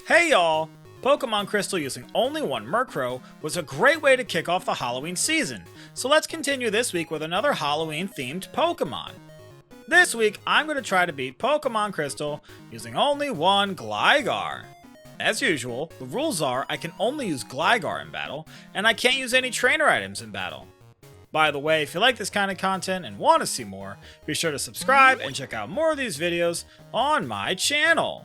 Hey y'all! Pokemon Crystal using only one Murkrow was a great way to kick off the Halloween season, so let's continue this week with another Halloween themed Pokemon. This week, I'm going to try to beat Pokemon Crystal using only one Gligar. As usual, the rules are I can only use Gligar in battle, and I can't use any trainer items in battle. By the way, if you like this kind of content and want to see more, be sure to subscribe and check out more of these videos on my channel.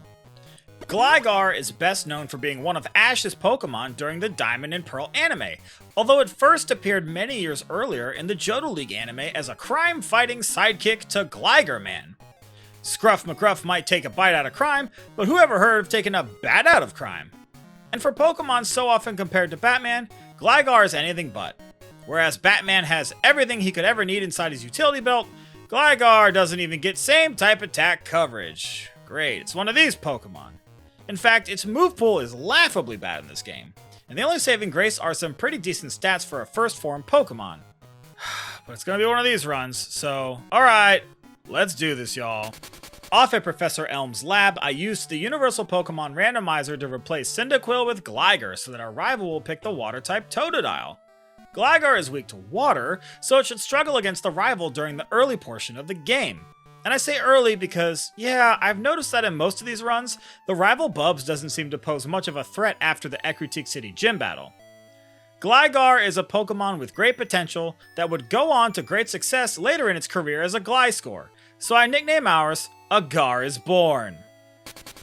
Gligar is best known for being one of Ash's Pokemon during the Diamond and Pearl anime, although it first appeared many years earlier in the Johto League anime as a crime-fighting sidekick to Gligar Man. Scruff McGruff might take a bite out of crime, but who ever heard of taking a bat out of crime? And for Pokemon so often compared to Batman, Gligar is anything but. Whereas Batman has everything he could ever need inside his utility belt, Gligar doesn't even get same type attack coverage. Great, it's one of these Pokemon. In fact, its move pool is laughably bad in this game, and the only saving grace are some pretty decent stats for a first form Pokemon. But it's gonna be one of these runs, so alright, let's do this, y'all. Off at Professor Elm's lab, I used the Universal Pokemon Randomizer to replace Cyndaquil with Gligar so that our rival will pick the Water-type Totodile. Gligar is weak to water, so it should struggle against the rival during the early portion of the game. And I say early because, yeah, I've noticed that in most of these runs, the rival Bubs doesn't seem to pose much of a threat after the Ecruteak City gym battle. Gligar is a Pokemon with great potential that would go on to great success later in its career as a Gliscor, so I nickname ours A Gar is Born.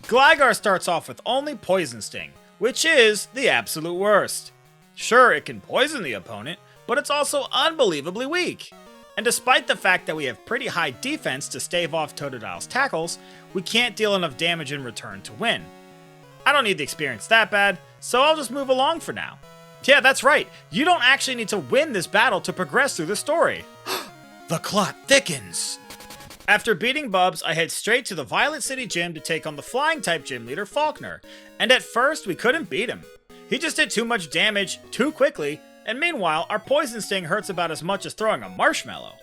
Gligar starts off with only Poison Sting, which is the absolute worst. Sure, it can poison the opponent, but it's also unbelievably weak. And despite the fact that we have pretty high defense to stave off Totodile's tackles, we can't deal enough damage in return to win. I don't need the experience that bad, so I'll just move along for now. Yeah, that's right, you don't actually need to win this battle to progress through the story. The clot thickens! After beating Bubs, I head straight to the Violet City Gym to take on the Flying-type gym leader Faulkner, and at first we couldn't beat him. He just did too much damage too quickly, and meanwhile, our Poison Sting hurts about as much as throwing a marshmallow.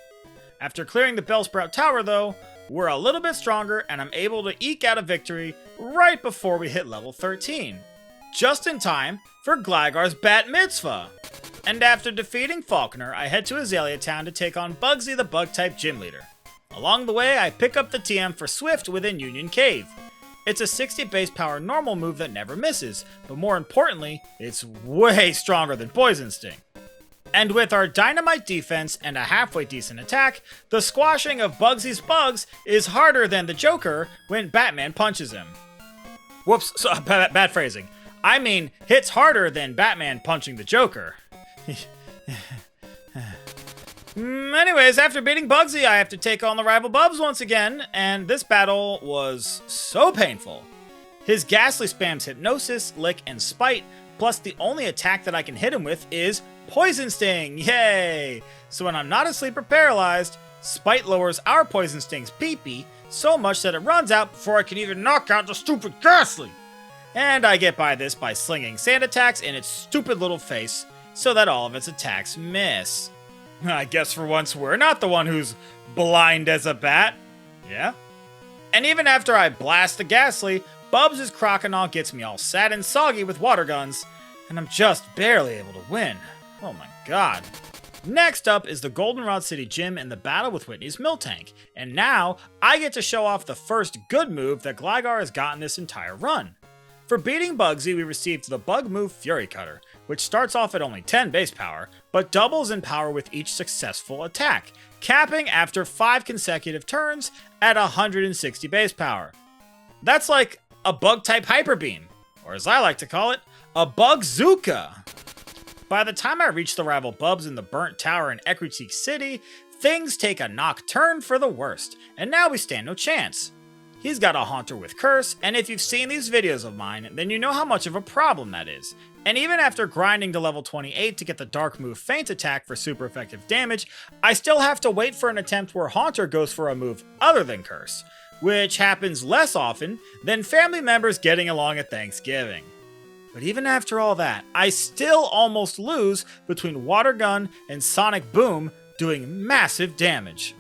After clearing the Bellsprout Tower though, we're a little bit stronger and I'm able to eke out a victory right before we hit level 13. Just in time for Gligar's Bat Mitzvah! And after defeating Faulkner, I head to Azalea Town to take on Bugsy the Bug-type gym leader. Along the way, I pick up the TM for Swift within Union Cave. It's a 60 base power normal move that never misses, but more importantly, it's way stronger than Poison Sting. And with our dynamite defense and a halfway decent attack, the squashing of Bugsy's bugs is harder than the Joker when Batman punches him. Whoops, bad phrasing. I mean, hits harder than Batman punching the Joker. Anyways, after beating Bugsy, I have to take on the rival Bubs once again, and this battle was so painful. His Ghastly spams Hypnosis, Lick, and Spite, plus the only attack that I can hit him with is Poison Sting, yay! So when I'm not asleep or paralyzed, Spite lowers our Poison Sting's PP so much that it runs out before I can even knock out the stupid Ghastly! And I get by this by slinging sand attacks in its stupid little face so that all of its attacks miss. I guess for once we're not the one who's blind as a bat. Yeah? And even after I blast the Ghastly, Bubs' Croconaw gets me all sad and soggy with water guns, and I'm just barely able to win. Oh my god. Next up is the Goldenrod City Gym and the battle with Whitney's Miltank, and now I get to show off the first good move that Gligar has gotten this entire run. For beating Bugsy, we received the bug move Fury Cutter, which starts off at only 10 base power, but doubles in power with each successful attack, capping after 5 consecutive turns at 160 base power. That's like a bug-type Hyper Beam, or as I like to call it, a Bugzooka. By the time I reach the rival Bubs in the Burnt Tower in Ecruteak City, things take a knock turn for the worst, and now we stand no chance. He's got a Haunter with Curse, and if you've seen these videos of mine, then you know how much of a problem that is. And even after grinding to level 28 to get the Dark move Feint attack for super effective damage, I still have to wait for an attempt where Haunter goes for a move other than Curse, which happens less often than family members getting along at Thanksgiving. But even after all that, I still almost lose between Water Gun and Sonic Boom doing massive damage.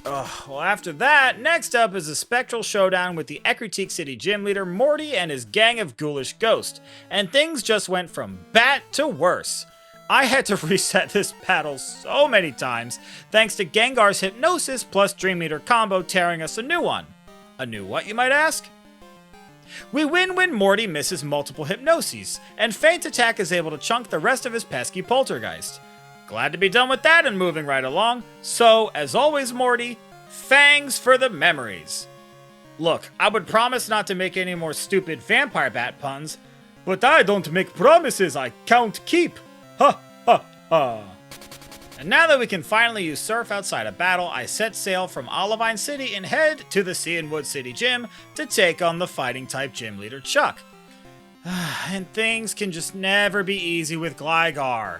Well, after that, next up is a spectral showdown with the Ecruteak City gym leader Morty and his gang of ghoulish ghosts, and things just went from bad to worse. I had to reset this battle so many times, thanks to Gengar's Hypnosis plus Dream Eater combo tearing us a new one. A new what, you might ask? We win when Morty misses multiple Hypnoses, and Feint Attack is able to chunk the rest of his pesky Poltergeist. Glad to be done with that and moving right along, so, as always Morty, thanks for the memories. Look, I would promise not to make any more stupid vampire bat puns, but I don't make promises I can't keep. Ha ha ha. And now that we can finally use Surf outside a battle, I set sail from Olivine City and head to the Sea and Wood City Gym to take on the fighting type gym leader Chuck. And things can just never be easy with Gligar.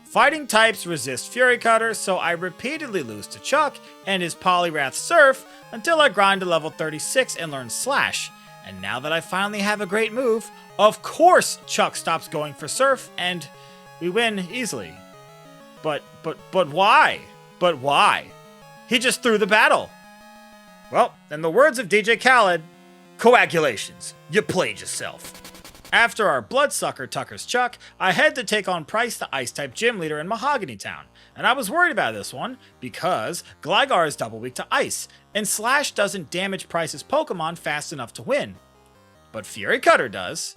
Fighting types resist Fury Cutter, so I repeatedly lose to Chuck and his Poliwrath Surf until I grind to level 36 and learn Slash. And now that I finally have a great move, of course Chuck stops going for Surf and we win easily. But why? But why? He just threw the battle. Well, in the words of DJ Khaled, coagulations. You played yourself. After our bloodsucker Tucker's Chuck, I head to take on Price, the Ice-type gym leader in Mahogany Town. And I was worried about this one, because Gligar is double weak to Ice, and Slash doesn't damage Price's Pokemon fast enough to win. But Fury Cutter does.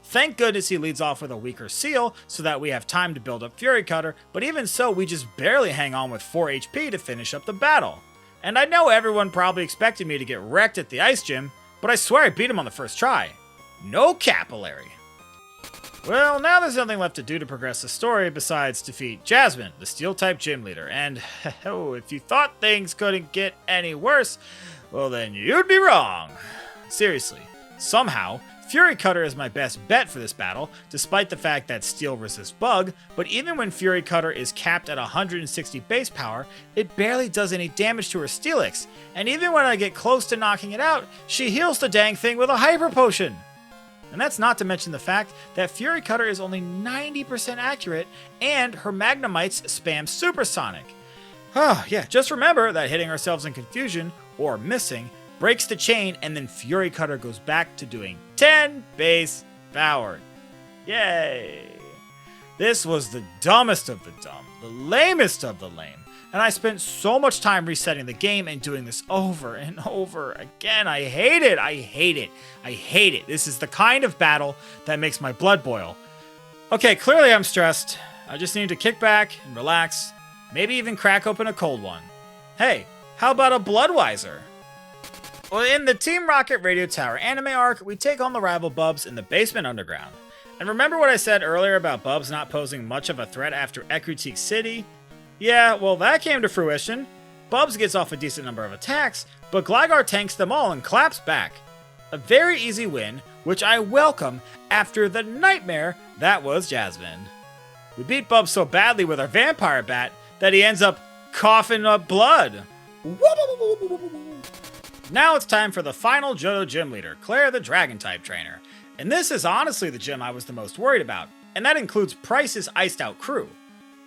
Thank goodness he leads off with a weaker Seal, so that we have time to build up Fury Cutter, but even so, we just barely hang on with 4 HP to finish up the battle. And I know everyone probably expected me to get wrecked at the Ice Gym, but I swear I beat him on the first try. No capillary. Well, now there's nothing left to do to progress the story besides defeat Jasmine, the Steel-type gym leader, and if you thought things couldn't get any worse, well then you'd be wrong. Seriously, somehow, Fury Cutter is my best bet for this battle, despite the fact that Steel resists Bug, but even when Fury Cutter is capped at 160 base power, it barely does any damage to her Steelix, and even when I get close to knocking it out, she heals the dang thing with a Hyper Potion! And that's not to mention the fact that Fury Cutter is only 90% accurate, and her Magnemites spam Supersonic. Yeah, just remember that hitting ourselves in confusion, or missing, breaks the chain, and then Fury Cutter goes back to doing 10 base power. Yay! This was the dumbest of the dumb, the lamest of the lame, and I spent so much time resetting the game and doing this over and over again. I hate it, I hate it, I hate it. This is the kind of battle that makes my blood boil. Okay, clearly I'm stressed. I just need to kick back and relax, maybe even crack open a cold one. Hey, how about a Bloodweiser? Well, in the Team Rocket Radio Tower anime arc, we take on the rival Bubs in the basement underground. And remember what I said earlier about Bubs not posing much of a threat after Ecruteak City? Yeah, well that came to fruition. Bubs gets off a decent number of attacks, but Gligar tanks them all and claps back. A very easy win, which I welcome after the nightmare that was Jasmine. We beat Bubs so badly with our Vampire Bat that he ends up coughing up blood. Now it's time for the final Johto gym leader, Claire the Dragon-type trainer. And this is honestly the gym I was the most worried about, and that includes Price's iced out crew.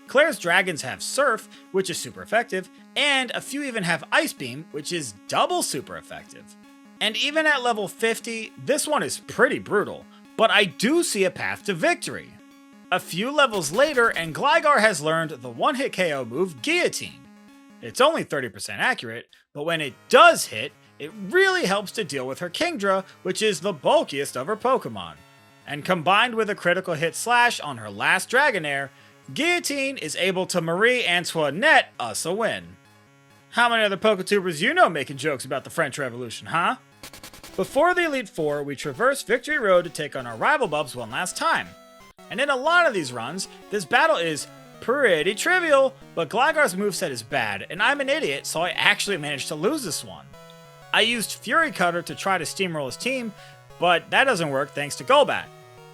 Claire's dragons have Surf, which is super effective, and a few even have Ice Beam, which is double super effective. And even at level 50, this one is pretty brutal, but I do see a path to victory. A few levels later, and Gligar has learned the one-hit KO move Guillotine. It's only 30% accurate, but when it does hit, it really helps to deal with her Kingdra, which is the bulkiest of her Pokemon. And combined with a critical hit Slash on her last Dragonair, Guillotine is able to Marie Antoinette us a win. How many other Poketubers you know making jokes about the French Revolution, huh? Before the Elite Four, we traverse Victory Road to take on our rival Bubs one last time. And in a lot of these runs, this battle is pretty trivial, but Gligar's moveset is bad, and I'm an idiot, so I actually managed to lose this one. I used Fury Cutter to try to steamroll his team, but that doesn't work thanks to Golbat.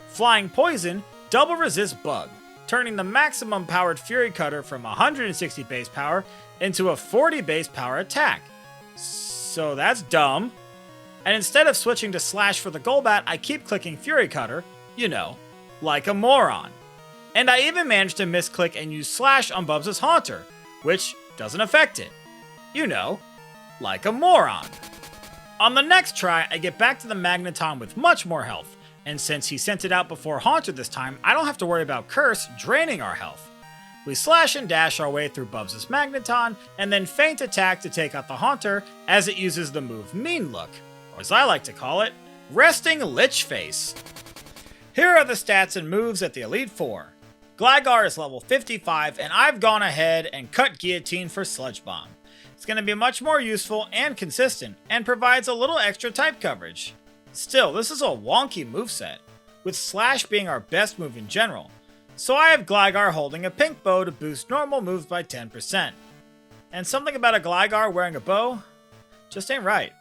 Flying Poison double resists Bug, turning the maximum powered Fury Cutter from 160 base power into a 40 base power attack. So that's dumb. And instead of switching to Slash for the Golbat, I keep clicking Fury Cutter, you know, like a moron. And I even managed to misclick and use Slash on Bubs' Haunter, which doesn't affect it. You know, like a moron. On the next try, I get back to the Magneton with much more health, and since he sent it out before Haunter this time, I don't have to worry about Curse draining our health. We slash and dash our way through Bubs' Magneton, and then feint attack to take out the Haunter as it uses the move Mean Look, or as I like to call it, Resting Lich Face. Here are the stats and moves at the Elite Four. Gligar is level 55, and I've gone ahead and cut Guillotine for Sludge Bomb. It's going to be much more useful and consistent, and provides a little extra type coverage. Still, this is a wonky moveset, with Slash being our best move in general, so I have Gligar holding a pink bow to boost normal moves by 10%. And something about a Gligar wearing a bow just ain't right.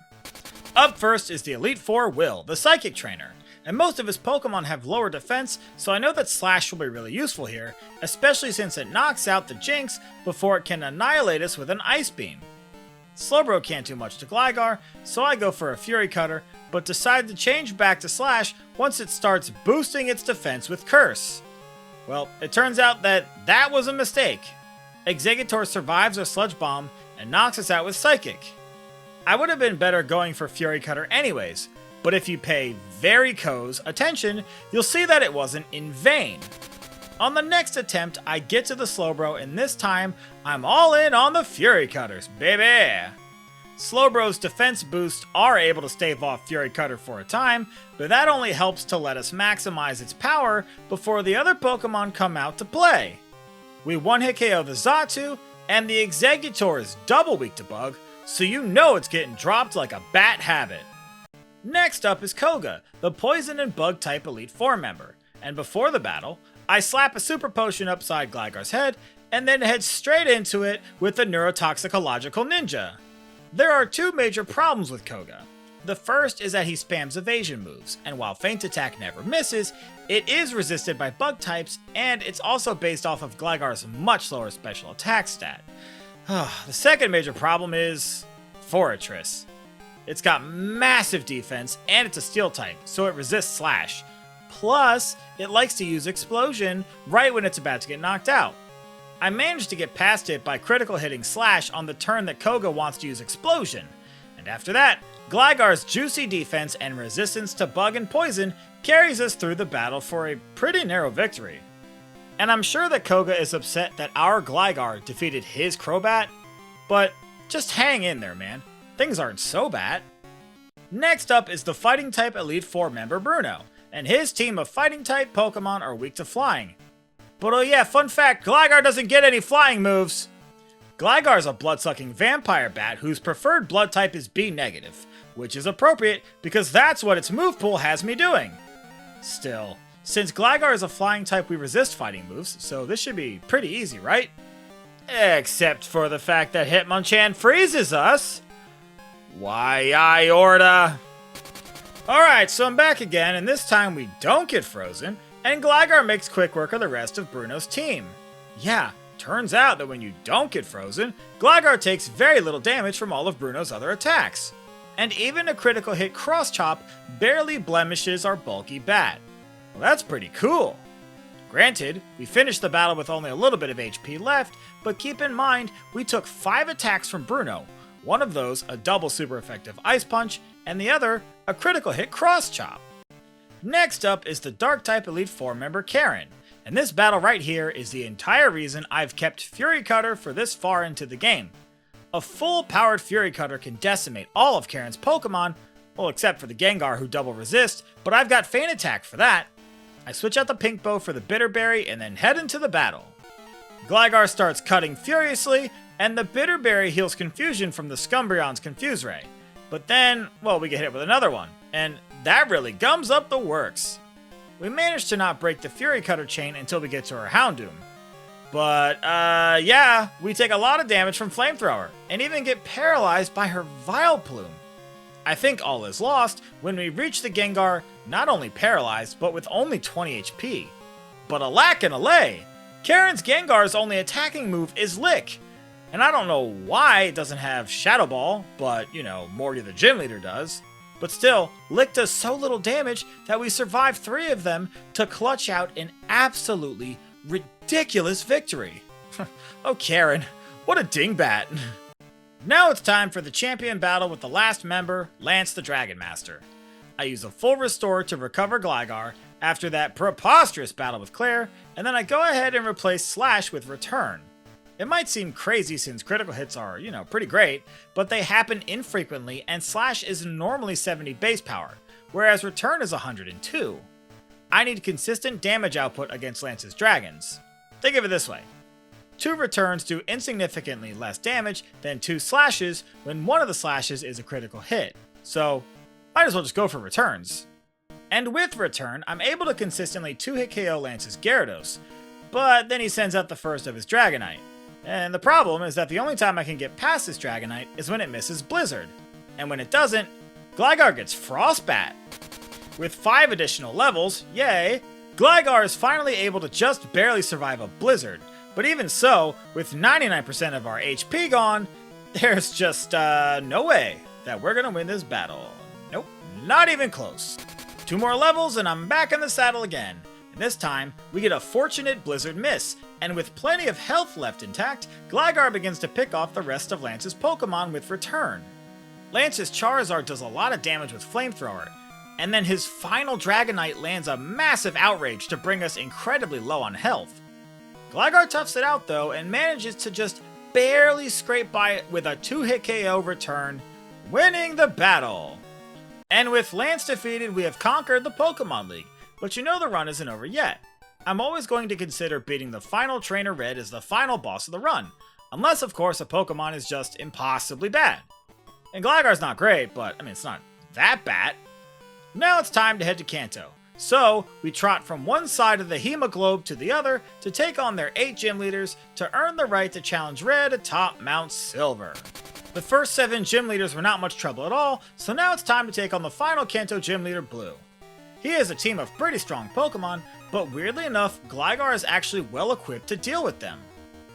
Up first is the Elite Four Will, the Psychic Trainer, and most of his Pokemon have lower defense, so I know that Slash will be really useful here, especially since it knocks out the Jinx before it can annihilate us with an Ice Beam. Slowbro can't do much to Gligar, so I go for a Fury Cutter, but decide to change back to Slash once it starts boosting its defense with Curse. Well, it turns out that was a mistake. Exeggutor survives our Sludge Bomb and knocks us out with Psychic. I would have been better going for Fury Cutter anyways, but if you pay very close attention, you'll see that it wasn't in vain. On the next attempt, I get to the Slowbro, and this time, I'm all in on the Fury Cutters, baby! Slowbro's defense boosts are able to stave off Fury Cutter for a time, but that only helps to let us maximize its power before the other Pokemon come out to play. We one-hit KO the Xatu, and the Exeggutor is double weak to Bug, so you know it's getting dropped like a bat habit. Next up is Koga, the Poison and Bug type Elite Four member, and before the battle, I slap a Super Potion upside Gligar's head, and then head straight into it with the Neurotoxicological Ninja. There are two major problems with Koga. The first is that he spams evasion moves, and while Feint Attack never misses, it is resisted by bug types, and it's also based off of Gligar's much lower special attack stat. The second major problem is Forretress. It's got massive defense, and it's a steel type, so it resists Slash. Plus, it likes to use Explosion right when it's about to get knocked out. I managed to get past it by critical hitting Slash on the turn that Koga wants to use Explosion, and after that, Gligar's juicy defense and resistance to bug and poison carries us through the battle for a pretty narrow victory. And I'm sure that Koga is upset that our Gligar defeated his Crobat, but just hang in there, man. Things aren't so bad. Next up is the Fighting type Elite Four member Bruno, and his team of Fighting type Pokemon are weak to Flying. But oh yeah, fun fact, Gligar doesn't get any flying moves! Gligar's a blood-sucking vampire bat whose preferred blood type is B-, which is appropriate because that's what its move pool has me doing. Still, since Gligar is a flying type, we resist fighting moves, so this should be pretty easy, right? Except for the fact that Hitmonchan freezes us! Why, Iorta! Alright, so I'm back again, and this time we don't get frozen, and Gligar makes quick work of the rest of Bruno's team. Yeah, turns out that when you don't get frozen, Gligar takes very little damage from all of Bruno's other attacks. And even a critical hit Cross Chop barely blemishes our bulky bat. Well, that's pretty cool. Granted, we finished the battle with only a little bit of HP left, but keep in mind, we took 5 attacks from Bruno, one of those a double super effective Ice Punch, and the other a critical hit Cross Chop. Next up is the Dark-type Elite Four member Karen, and this battle right here is the entire reason I've kept Fury Cutter for this far into the game. A full-powered Fury Cutter can decimate all of Karen's Pokemon, well except for the Gengar who double resist, but I've got Feint Attack for that. I switch out the Pink Bow for the Bitterberry and then head into the battle. Gligar starts cutting furiously, and the Bitterberry heals confusion from the Scumbrion's Confuse Ray. But then, well, we get hit with another one, and that really gums up the works. We manage to not break the Fury Cutter chain until we get to her Houndoom. But, yeah, we take a lot of damage from Flamethrower, and even get paralyzed by her Vileplume. I think all is lost when we reach the Gengar not only paralyzed, but with only 20 HP. But alack and alay! Karen's Gengar's only attacking move is Lick. And I don't know why it doesn't have Shadow Ball, but, you know, Morty the gym leader does. But still, Lick does so little damage that we survive 3 of them to clutch out an absolutely ridiculous victory. Oh, Karen, what a dingbat. Now it's time for the champion battle with the last member, Lance the Dragon Master. I use a full restore to recover Gligar after that preposterous battle with Claire, and then I go ahead and replace Slash with Return. It might seem crazy since critical hits are, pretty great, but they happen infrequently and Slash is normally 70 base power, whereas Return is 102. I need consistent damage output against Lance's dragons. Think of it this way. 2 returns do insignificantly less damage than 2 slashes when one of the slashes is a critical hit, so might as well just go for returns. And with Return, I'm able to consistently 2-hit KO Lance's Gyarados, but then he sends out the first of his Dragonite. And the problem is that the only time I can get past this Dragonite is when it misses Blizzard, and when it doesn't, Gligar gets Frostbat. With 5 additional levels, yay, Gligar is finally able to just barely survive a Blizzard. But even so, with 99% of our HP gone, there's just no way that we're gonna win this battle. Nope, not even close. 2 more levels and I'm back in the saddle again. And this time, we get a fortunate Blizzard miss, and with plenty of health left intact, Gligar begins to pick off the rest of Lance's Pokemon with Return. Lance's Charizard does a lot of damage with Flamethrower, and then his final Dragonite lands a massive Outrage to bring us incredibly low on health. Gligar toughs it out though and manages to just barely scrape by it with a 2-hit KO Return, winning the battle. And with Lance defeated, we have conquered the Pokemon League, but the run isn't over yet. I'm always going to consider beating the final Trainer Red as the final boss of the run, unless of course a Pokemon is just impossibly bad. And Gligar's not great, but it's not that bad. Now it's time to head to Kanto. So, we trot from one side of the Hemoglobe to the other to take on their 8 gym leaders to earn the right to challenge Red atop Mount Silver. The first 7 gym leaders were not much trouble at all, so now it's time to take on the final Kanto gym leader, Blue. He has a team of pretty strong Pokemon, but weirdly enough, Gligar is actually well equipped to deal with them.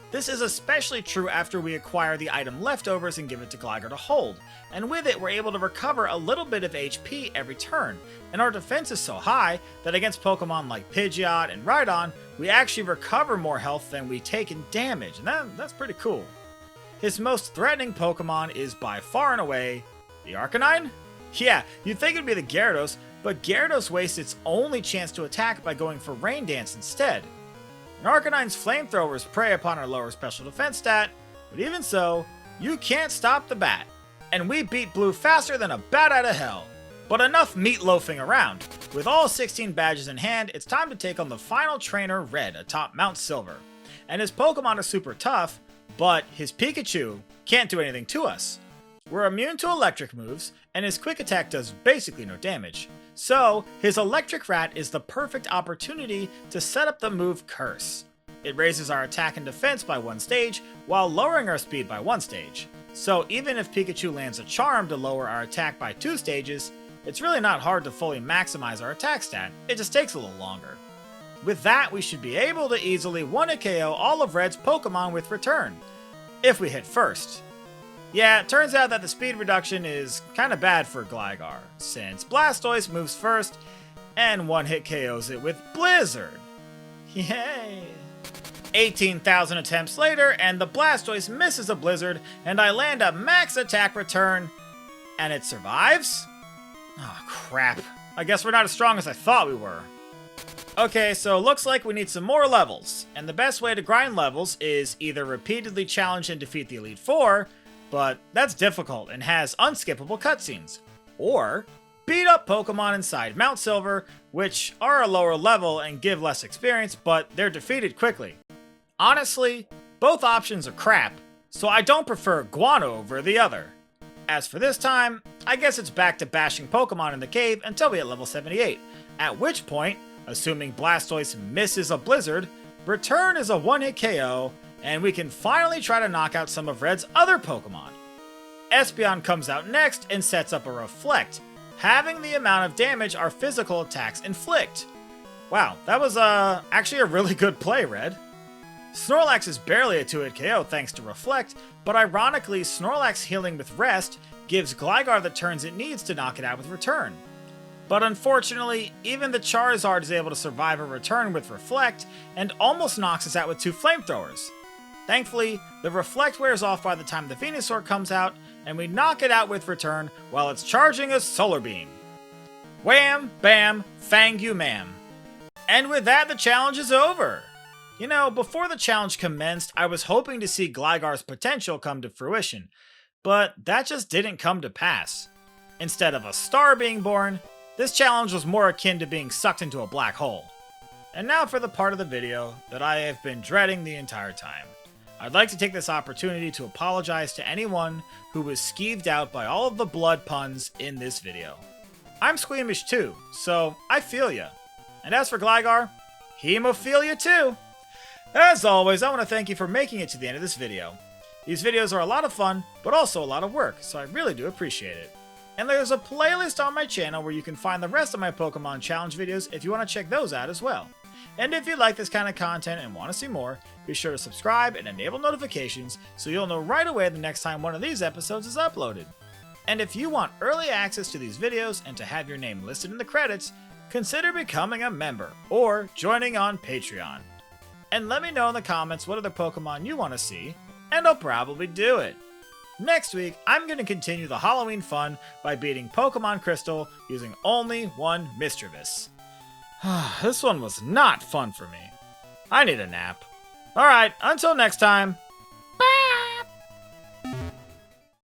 This is especially true after we acquire the item Leftovers and give it to Gligar to hold, and with it we're able to recover a little bit of HP every turn, and our defense is so high that against Pokemon like Pidgeot and Rhydon, we actually recover more health than we take in damage, and that's pretty cool. His most threatening Pokemon is by far and away the Arcanine? Yeah, you'd think it'd be the Gyarados, but Gyarados wastes its only chance to attack by going for Rain Dance instead. And Arcanine's Flamethrowers prey upon our lower special defense stat, but even so, you can't stop the bat. And we beat Blue faster than a bat out of hell. But enough meatloafing around. With all 16 badges in hand, it's time to take on the final trainer, Red, atop Mount Silver. And his Pokemon is super tough, but his Pikachu can't do anything to us. We're immune to electric moves, and his quick attack does basically no damage. So, his Electric Rat is the perfect opportunity to set up the move Curse. It raises our attack and defense by 1 stage, while lowering our speed by 1 stage. So even if Pikachu lands a Charm to lower our attack by 2 stages, it's really not hard to fully maximize our attack stat, it just takes a little longer. With that, we should be able to easily 1-hit KO all of Red's Pokemon with Return, if we hit first. Yeah, it turns out that the speed reduction is kinda bad for Gligar, since Blastoise moves first and 1-hit KOs it with Blizzard. Yay! 18,000 attempts later, and the Blastoise misses a Blizzard, and I land a max attack return, and it survives? Oh crap, I guess we're not as strong as I thought we were. Okay, so looks like we need some more levels, and the best way to grind levels is either repeatedly challenge and defeat the Elite Four, but that's difficult and has unskippable cutscenes, or beat up Pokemon inside Mount Silver, which are a lower level and give less experience, but they're defeated quickly. Honestly, both options are crap, so I don't prefer Guano over the other. As for this time, I guess it's back to bashing Pokemon in the cave until we hit level 78, at which point, assuming Blastoise misses a Blizzard, Return is a 1-hit KO, and we can finally try to knock out some of Red's other Pokemon. Espeon comes out next and sets up a Reflect, having the amount of damage our physical attacks inflict. Wow, that was actually a really good play, Red. Snorlax is barely a 2-hit KO thanks to Reflect, but ironically, Snorlax healing with Rest gives Gligar the turns it needs to knock it out with Return. But unfortunately, even the Charizard is able to survive a Return with Reflect, and almost knocks us out with 2 Flamethrowers. Thankfully, the reflect wears off by the time the Venusaur comes out, and we knock it out with return while it's charging a solar beam. Wham, bam, fang you ma'am. And with that, the challenge is over. You know, before the challenge commenced, I was hoping to see Gligar's potential come to fruition, but that just didn't come to pass. Instead of a star being born, this challenge was more akin to being sucked into a black hole. And now for the part of the video that I have been dreading the entire time. I'd like to take this opportunity to apologize to anyone who was skeeved out by all of the blood puns in this video. I'm squeamish too, so I feel ya. And as for Gligar, hemophilia too. As always, I want to thank you for making it to the end of this video. These videos are a lot of fun, but also a lot of work, so I really do appreciate it. And there's a playlist on my channel where you can find the rest of my Pokemon Challenge videos if you want to check those out as well. And if you like this kind of content and want to see more, be sure to subscribe and enable notifications so you'll know right away the next time one of these episodes is uploaded. And if you want early access to these videos and to have your name listed in the credits, consider becoming a member or joining on Patreon. And let me know in the comments what other Pokemon you want to see, and I'll probably do it. Next week, I'm going to continue the Halloween fun by beating Pokemon Crystal using only one Mischievous. This one was not fun for me. I need a nap. Alright, until next time,